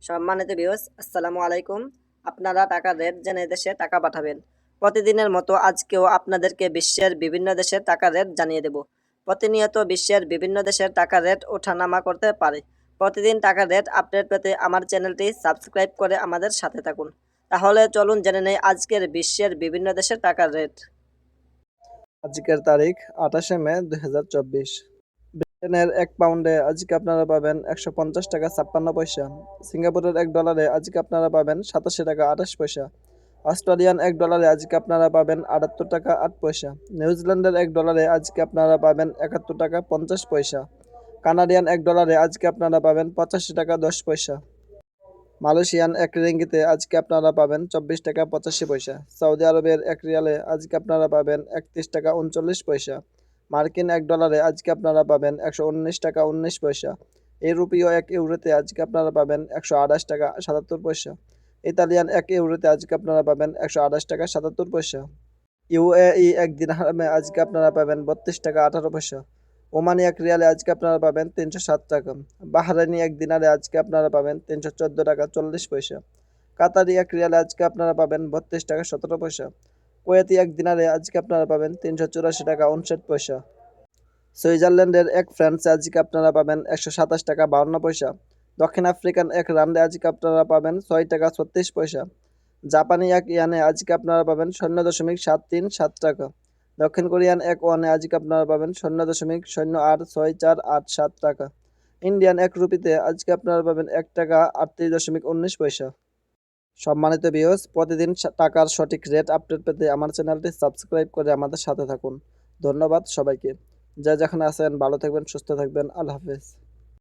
সম্মানিত ভিউয়ার্স, আসসালামু আলাইকুম। আপনারা টাকার রেট জেনে দেশে টাকা পাঠাবেন। প্রতিদিনের মতো আজকেও আপনাদেরকে বিশ্বের বিভিন্ন দেশের টাকার রেট জানিয়ে দেব। প্রতিনিয়ত বিশ্বের বিভিন্ন দেশের টাকার রেট ওঠানামা করতে পারে। প্রতিদিন টাকার রেট আপডেট পেতে আমার চ্যানেলটি সাবস্ক্রাইব করে আমাদের সাথে থাকুন। তাহলে চলুন জেনে নেই আজকের বিশ্বের বিভিন্ন দেশের টাকার রেট। আজকের তারিখ 28 মে 2024। ব্রিটেনের 1 পাউন্ডে আজকে আপনারা পাবেন 150 টাকা 56 পয়সা। সিঙ্গাপুরের 1 ডলারে আজকে আপনারা পাবেন 87 টাকা 28 পয়সা। অস্ট্রেলিয়ান 1 ডলারে আজকে আপনারা পাবেন 78 টাকা 8 পয়সা। নিউজিল্যান্ডের 1 ডলারে আজকে আপনারা পাবেন 71 টাকা 50 পয়সা। কানাডিয়ান 1 ডলারে আজকে আপনারা পাবেন 85 টাকা 10 পয়সা। মালয়েশিয়ান 1 রিঙ্গিতে আজকে আপনারা পাবেন 24 টাকা 85 পয়সা। সৌদি আরবের 1 রিয়ালে আজকে আপনারা পাবেন 31 টাকা 39 পয়সা। মার্কিন 1 ডলারে আজকে আপনারা পাবেন 119 টাকা 19 পয়সা। ইউরোপীয় 1 ইউরোতে আজকে আপনারা পাবেন 128 টাকা 77 পয়সা। ইতালিয়ান 1 ইউরোতে আজকে আপনারা পাবেন 128 টাকা 77 পয়সা। ইউএই 1 দিরহামে আজকে আপনারা পাবেন 32 টাকা 18 পয়সা। ওমানি 1 রিয়ালে আজকে আপনারা পাবেন 307 টাকা। বাহরাইনি 1 দিনারে আজকে আপনারা পাবেন 314 টাকা 40 পয়সা। কাতারি 1 রিয়ালে আজকে আপনারা পাবেন 32 টাকা 17 পয়সা। কুয়েতি 1 দিনারে আজকে আপনারা পাবেন 384 টাকা 59 পয়সা। সুইজারল্যান্ডের 1 ফ্রান্সে আজকে আপনারা পাবেন 127 টাকা 52 পয়সা। দক্ষিণ আফ্রিকান 1 রান্ডে আজকে আপনারা পাবেন 6 টাকা 36 পয়সা। জাপানি 1 ইয়ানে আজকে আপনারা পাবেন 0.737 টাকা। দক্ষিণ কোরিয়ান 1 ওয়ানে আজকে আপনারা পাবেন 0.086487 টাকা। ইন্ডিয়ান 1 রুপিতে আজকে আপনারা পাবেন 1 টাকা 38.19 পয়সা। সম্মানিত ভিউয়ার্স, প্রতিদিন টাকার সঠিক রেট আপডেট পেতে আমার চ্যানেলটি সাবস্ক্রাইব করে আমাদের সাথে থাকুন। ধন্যবাদ সবাইকে। যে যেখানে আছেন ভালো থাকবেন, সুস্থ থাকবেন। আল্লাহ হাফেজ।